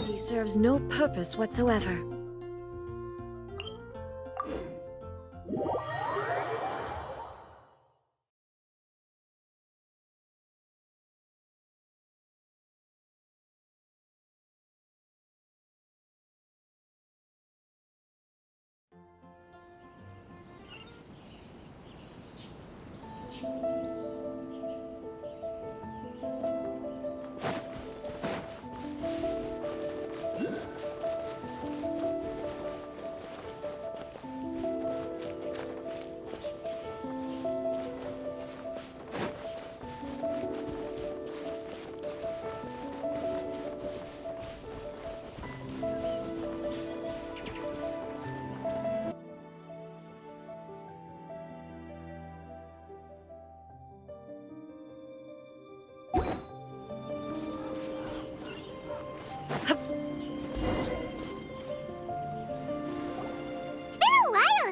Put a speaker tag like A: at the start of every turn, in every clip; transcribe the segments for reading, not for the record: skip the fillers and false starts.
A: He serves no purpose whatsoever.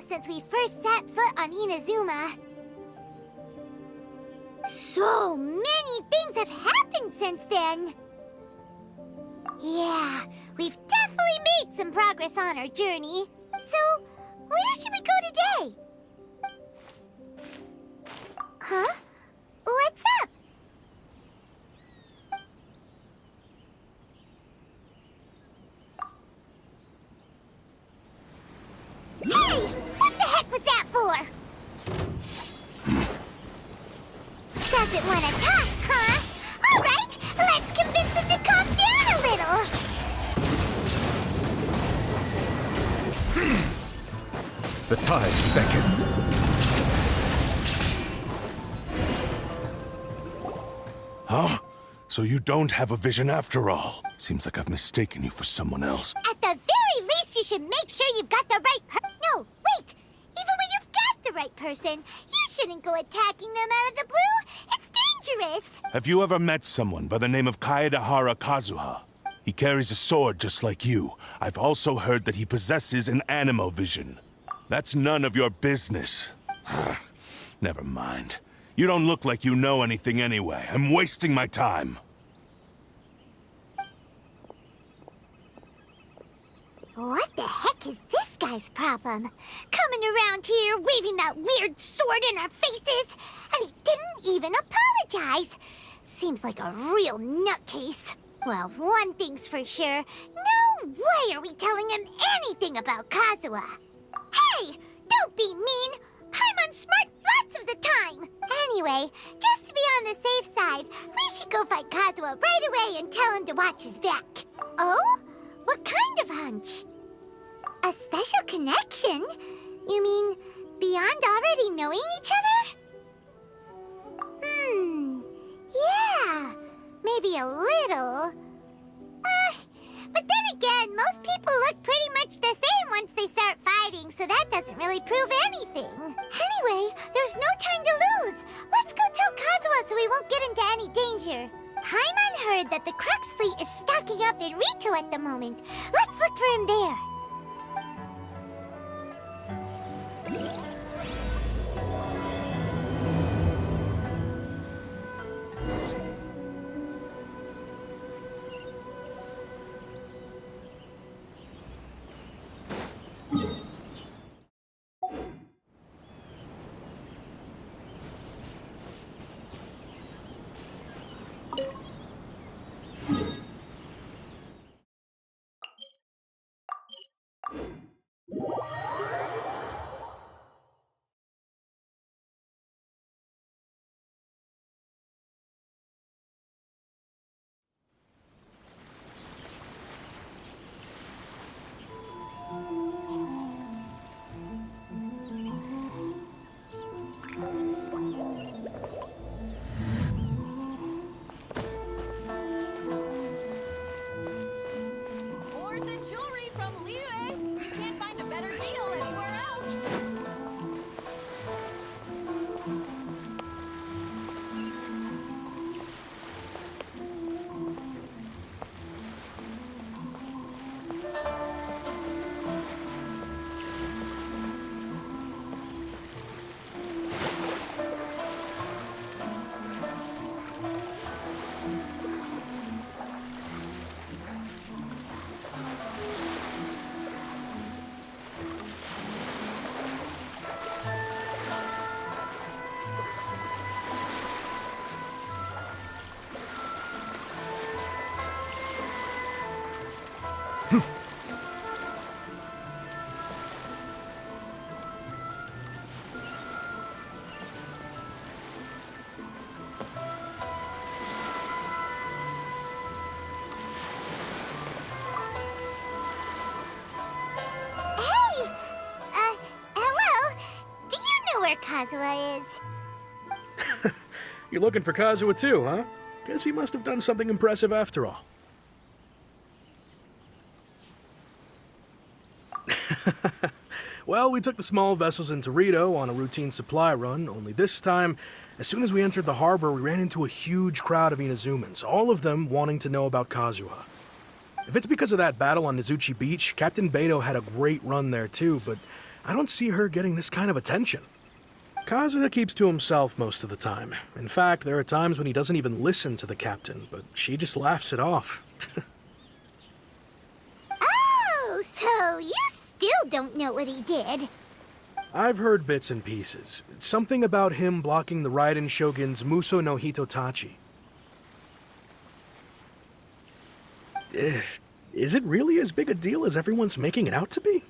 B: Since we first set foot on Inazuma. So many things have happened since then. Yeah, we've definitely made some progress on our journey. So, where should we go today? Huh? What's up? Hey! What the heck was that for? Doesn't want to talk, huh? All right, let's convince him to calm down a little.
C: The tides beckon.
D: Huh? So you don't have a vision after all. Seems like I've mistaken you for someone else.
B: At the very least, you should make sure you've got the right No, wait! Even when you've got the right person, you shouldn't go attacking them out of the blue. It's dangerous.
D: Have you ever met someone by the name of Kaedehara Kazuha? He carries a sword just like you. I've also heard that he possesses an animal vision. That's none of your business. Never mind. You don't look like you know anything anyway. I'm wasting my time.
B: What the heck is this guy's problem? Coming around here, waving that weird sword in our faces, and he didn't even apologize. Seems like a real nutcase. Well, one thing's for sure. No way are we telling him anything about Kazuha. Hey! Don't be mean! I'm unsmart lots of the time! Anyway, just to be on the safe side, we should go fight Kazuha right away and tell him to watch his back. Oh? What kind of hunch? A special connection? You mean beyond already knowing each other? Yeah, maybe a little. But then again, most people look pretty much the same once they start fighting, so that doesn't really prove anything. Anyway, there's no time to lose. Let's go tell Kazuha so we won't get into any danger. Paimon heard that the Crux fleet is stocking up in Rito at the moment. Let's look for him there.
E: Ores and jewelry from Liyue. You can't
B: Kazuha is.
E: You're looking for Kazuha too, huh? Guess he must have done something impressive after all. Well, we took the small vessels into Rito on a routine supply run, only this time, as soon as we entered the harbor, we ran into a huge crowd of Inazumans, all of them wanting to know about Kazuha. If it's because of that battle on Nizuchi Beach, Captain Beto had a great run there too, but I don't see her getting this kind of attention. Kazuha keeps to himself most of the time. In fact, there are times when he doesn't even listen to the captain, but she just laughs it off.
B: Oh, so you still don't know what he did.
E: I've heard bits and pieces. Something about him blocking the Raiden Shogun's Muso no Hitotachi. Is it really as big a deal as everyone's making it out to be?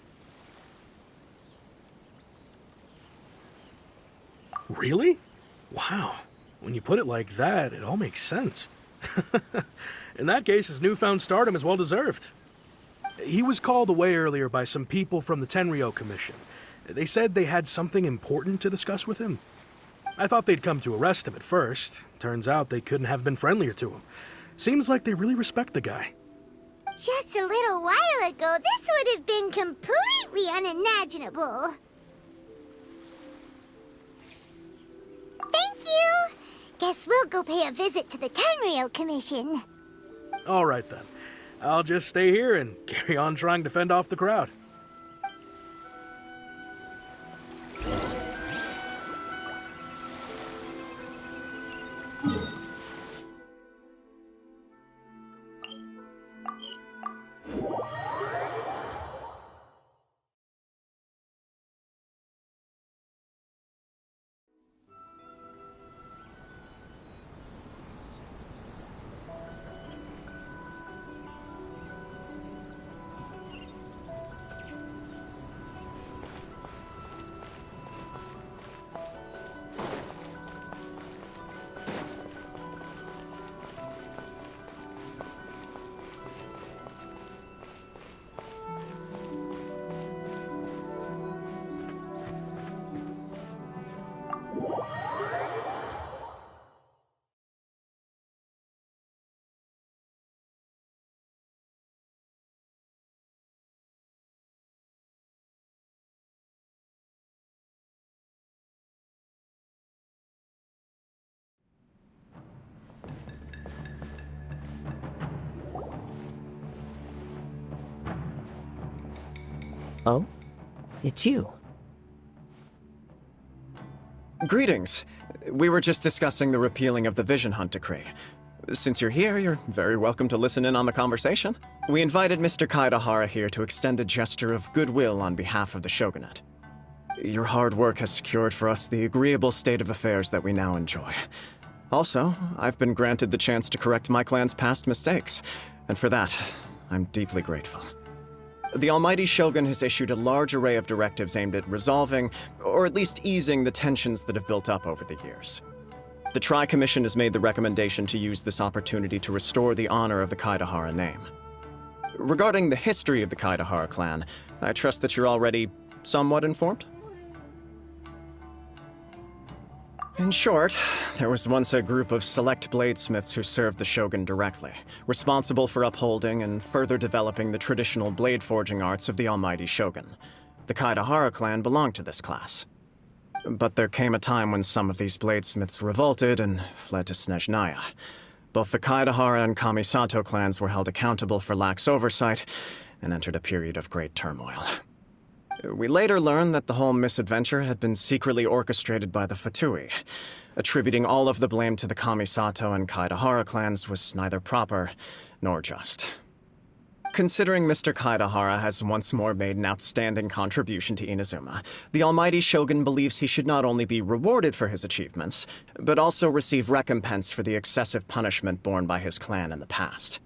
E: Really? Wow. When you put it like that, it all makes sense. In that case, his newfound stardom is well deserved. He was called away earlier by some people from the Tenryou Commission. They said they had something important to discuss with him. I thought they'd come to arrest him at first. Turns out they couldn't have been friendlier to him. Seems like they really respect the guy.
B: Just a little while ago, this would have been completely unimaginable. Thank you! Guess we'll go pay a visit to the Tenryou Commission.
E: All right then. I'll just stay here and carry on trying to fend off the crowd.
F: Oh? It's you.
G: Greetings. We were just discussing the repealing of the Vision Hunt Decree. Since you're here, you're very welcome to listen in on the conversation. We invited Mr. Kaedehara here to extend a gesture of goodwill on behalf of the Shogunate. Your hard work has secured for us the agreeable state of affairs that we now enjoy. Also, I've been granted the chance to correct my clan's past mistakes, and for that, I'm deeply grateful. The Almighty Shogun has issued a large array of directives aimed at resolving, or at least easing, the tensions that have built up over the years. The Tri-Commission has made the recommendation to use this opportunity to restore the honor of the Kaedehara name. Regarding the history of the Kaedehara clan, I trust that you're already somewhat informed? In short, there was once a group of select bladesmiths who served the Shogun directly, responsible for upholding and further developing the traditional blade forging arts of the Almighty Shogun. The Kaedehara clan belonged to this class. But there came a time when some of these bladesmiths revolted and fled to Snezhnaya. Both the Kaedehara and Kamisato clans were held accountable for lax oversight and entered a period of great turmoil. We later learned that the whole misadventure had been secretly orchestrated by the Fatui. Attributing all of the blame to the Kamisato and Kaedehara clans was neither proper nor just. Considering Mr. Kaedehara has once more made an outstanding contribution to Inazuma, the Almighty Shogun believes he should not only be rewarded for his achievements, but also receive recompense for the excessive punishment borne by his clan in the past.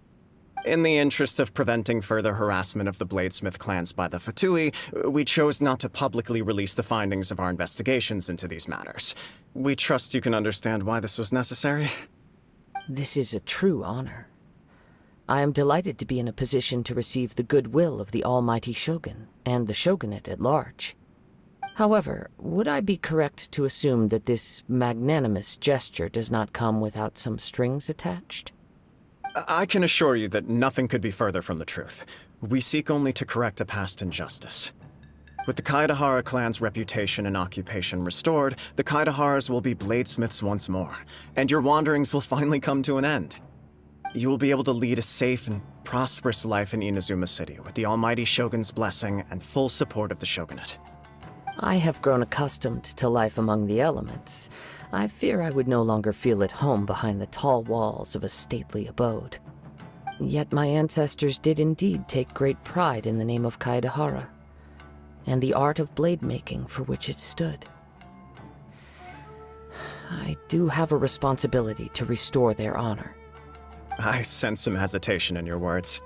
G: In the interest of preventing further harassment of the Bladesmith clans by the Fatui, we chose not to publicly release the findings of our investigations into these matters. We trust you can understand why this was necessary.
F: This is a true honor. I am delighted to be in a position to receive the goodwill of the Almighty Shogun and the Shogunate at large. However, would I be correct to assume that this magnanimous gesture does not come without some strings attached?
G: I can assure you that nothing could be further from the truth. We seek only to correct a past injustice. With the Kaedehara clan's reputation and occupation restored, the Kaedeharas will be bladesmiths once more, and your wanderings will finally come to an end. You will be able to lead a safe and prosperous life in Inazuma City with the almighty Shogun's blessing and full support of the Shogunate.
F: I have grown accustomed to life among the elements. I fear I would no longer feel at home behind the tall walls of a stately abode. Yet my ancestors did indeed take great pride in the name of Kaedehara, and the art of blade making for which it stood. I do have a responsibility to restore their honor.
G: I sense some hesitation in your words.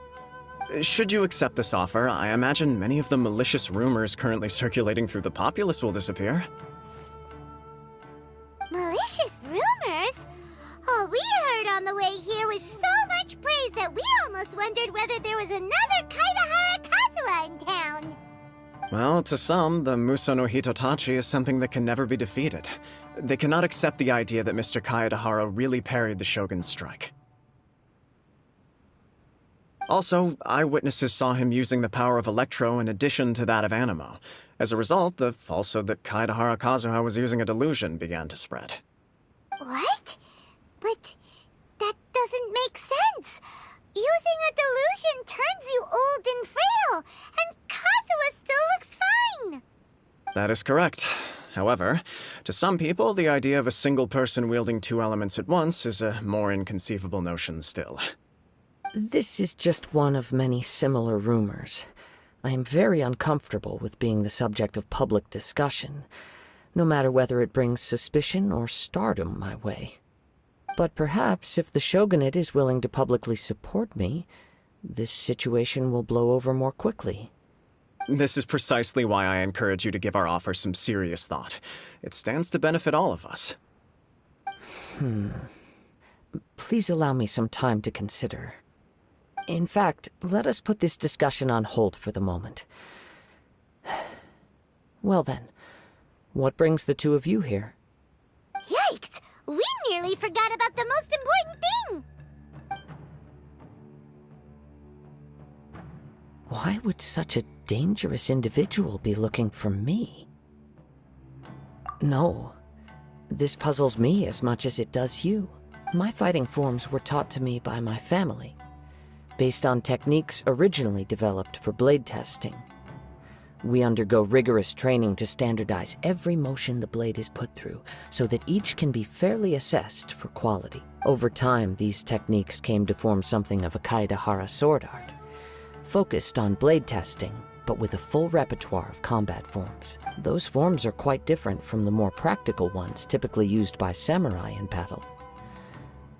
G: Should you accept this offer, I imagine many of the malicious rumors currently circulating through the populace will disappear.
B: Malicious rumors? All we heard on the way here was so much praise that we almost wondered whether there was another Kaedehara Kazuha in town.
G: Well, to some, the Muso no Hitotachi is something that can never be defeated. They cannot accept the idea that Mr. Kaedehara really parried the Shogun's strike. Also, eyewitnesses saw him using the power of Electro in addition to that of Animo. As a result, the falsehood that Kaedehara Kazuha was using a delusion began to spread.
B: What? But that doesn't make sense. Using a delusion turns you old and frail, and Kazuha still looks fine.
G: That is correct. However, to some people, the idea of a single person wielding two elements at once is a more inconceivable notion still.
F: This is just one of many similar rumors. I am very uncomfortable with being the subject of public discussion, no matter whether it brings suspicion or stardom my way. But perhaps if the Shogunate is willing to publicly support me, this situation will blow over more quickly.
G: This is precisely why I encourage you to give our offer some serious thought. It stands to benefit all of us.
F: Please allow me some time to consider. In fact, let us put this discussion on hold for the moment. Well then, what brings the two of you here?
B: Yikes! We nearly forgot about the most important thing!
F: Why would such a dangerous individual be looking for me? No, this puzzles me as much as it does you. My fighting forms were taught to me by my family, based on techniques originally developed for blade testing. We undergo rigorous training to standardize every motion the blade is put through, so that each can be fairly assessed for quality. Over time, these techniques came to form something of a Kaedehara sword art, focused on blade testing, but with a full repertoire of combat forms. Those forms are quite different from the more practical ones typically used by samurai in battle.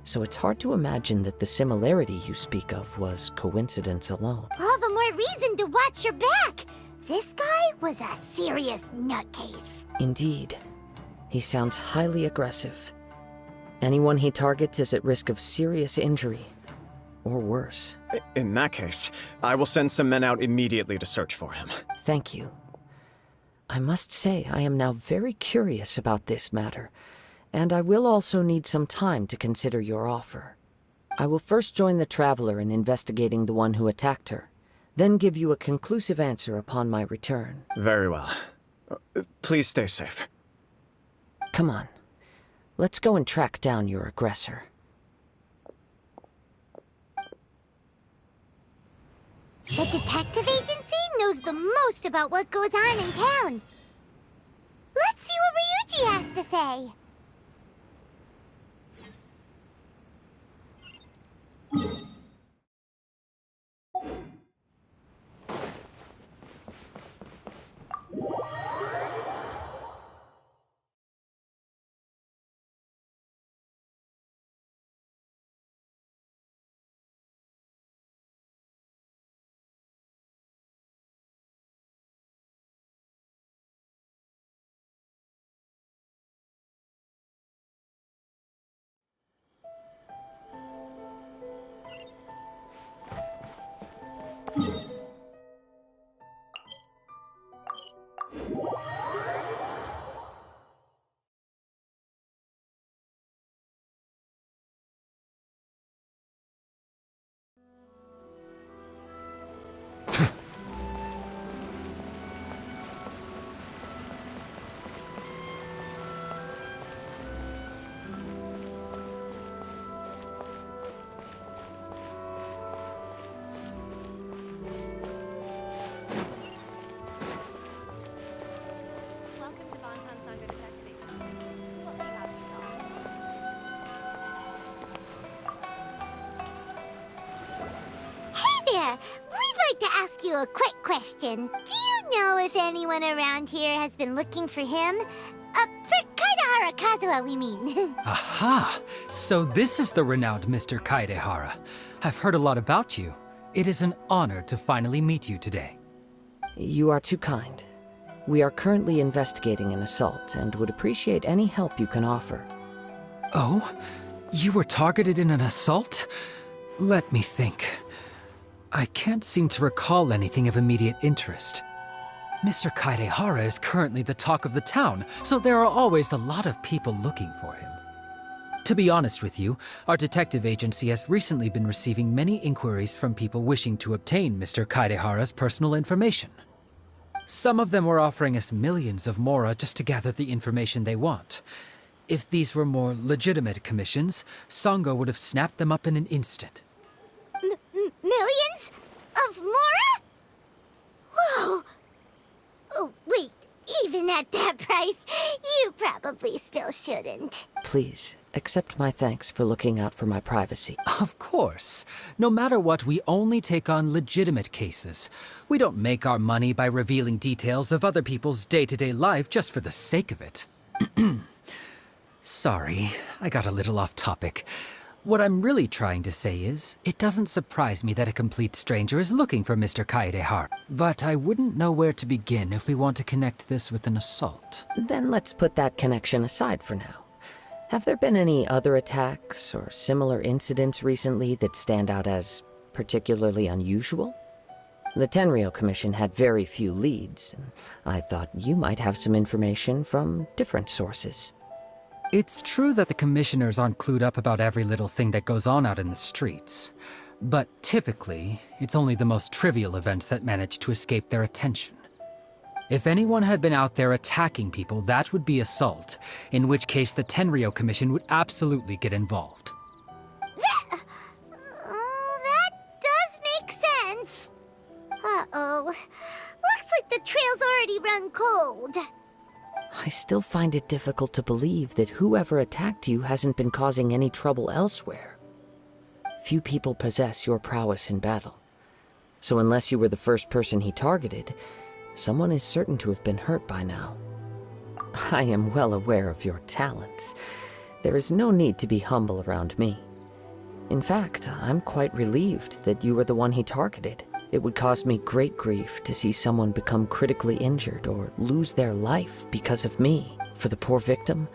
F: So it's hard to imagine that the similarity you speak of was coincidence alone.
B: All the more reason to watch your back! This guy was a serious nutcase.
F: Indeed. He sounds highly aggressive. Anyone he targets is at risk of serious injury, or worse.
G: In that case, I will send some men out immediately to search for him.
F: Thank you. I must say I am now very curious about this matter, and I will also need some time to consider your offer. I will first join the Traveler in investigating the one who attacked her, then give you a conclusive answer upon my return.
G: Very well. Please stay safe.
F: Come on. Let's go and track down your aggressor.
B: The detective agency knows the most about what goes on in town. Let's see what Ryuji has to say. to ask you a quick question. Do you know if anyone around here has been looking for him? For Kaedehara Kazuha, we mean.
H: Aha! So this is the renowned Mr. Kaedehara. I've heard a lot about you. It is an honor to finally meet you today.
F: You are too kind. We are currently investigating an assault and would appreciate any help you can offer.
H: Oh? You were targeted in an assault? Let me think. I can't seem to recall anything of immediate interest. Mr. Kaedehara is currently the talk of the town, so there are always a lot of people looking for him. To be honest with you, our detective agency has recently been receiving many inquiries from people wishing to obtain Mr. Kaedehara's personal information. Some of them were offering us millions of mora just to gather the information they want. If these were more legitimate commissions, Sango would have snapped them up in an instant.
B: Millions? Of mora? Whoa! Oh, wait. Even at that price, you probably still shouldn't.
F: Please, accept my thanks for looking out for my privacy.
H: Of course. No matter what, we only take on legitimate cases. We don't make our money by revealing details of other people's day-to-day life just for the sake of it. Sorry, I got a little off topic. What I'm really trying to say is, it doesn't surprise me that a complete stranger is looking for Mr. Kaedehara. But I wouldn't know where to begin if we want to connect this with an assault.
F: Then let's put that connection aside for now. Have there been any other attacks or similar incidents recently that stand out as particularly unusual? The Tenryou Commission had very few leads, and I thought you might have some information from different sources.
H: It's true that the commissioners aren't clued up about every little thing that goes on out in the streets. But typically, it's only the most trivial events that manage to escape their attention. If anyone had been out there attacking people, that would be assault, in which case the Tenryou Commission would absolutely get involved.
B: That does make sense. Uh-oh. Looks like the trail's already run cold.
F: I still find it difficult to believe that whoever attacked you hasn't been causing any trouble elsewhere. Few people possess your prowess in battle. So unless you were the first person he targeted, someone is certain to have been hurt by now. I am well aware of your talents. There is no need to be humble around me. In fact, I'm quite relieved that you were the one he targeted. It would cause me great grief to see someone become critically injured or lose their life because of me. For the poor victim,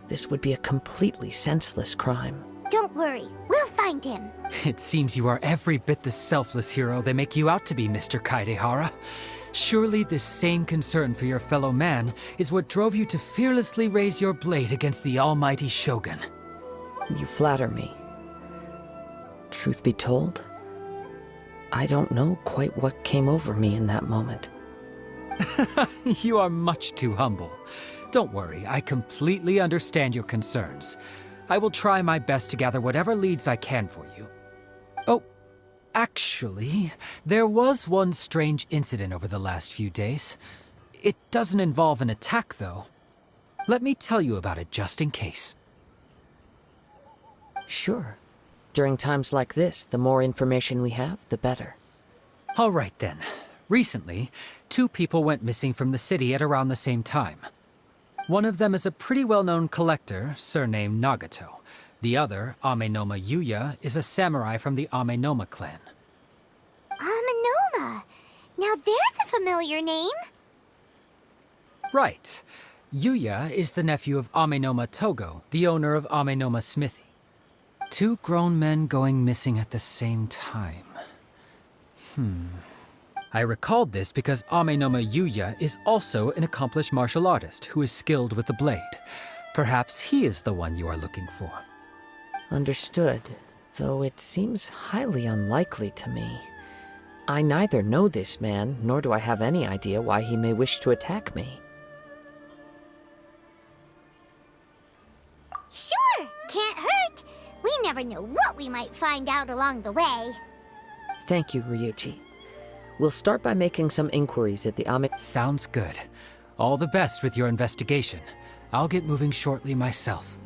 F: this would be a completely senseless crime.
B: Don't worry, we'll find him.
H: It seems you are every bit the selfless hero they make you out to be, Mr. Kaedehara. Surely this same concern for your fellow man is what drove you to fearlessly raise your blade against the almighty Shogun.
F: You flatter me. Truth be told, I don't know quite what came over me in that moment.
H: You are much too humble. Don't worry, I completely understand your concerns. I will try my best to gather whatever leads I can for you. Oh, actually, there was one strange incident over the last few days. It doesn't involve an attack, though. Let me tell you about it just in case.
F: Sure. During times like this, the more information we have, the better.
H: All right then. Recently, 2 people went missing from the city at around the same time. One of them is a pretty well-known collector, surnamed Nagato. The other, Amenoma Yuya, is a samurai from the Amenoma clan.
B: Amenoma? Now there's a familiar name.
H: Right. Yuya is the nephew of Amenoma Togo, the owner of Amenoma Smithy. 2 grown men going missing at the same time. I recalled this because Amenoma Yuya is also an accomplished martial artist who is skilled with the blade. Perhaps he is the one you are looking for.
F: Understood, though it seems highly unlikely to me. I neither know this man, nor do I have any idea why he may wish to attack me.
B: Sure, can't hurt. We never know what we might find out along the way.
F: Thank you, Ryuji. We'll start by making some inquiries at the
H: Sounds good. All the best with your investigation. I'll get moving shortly myself.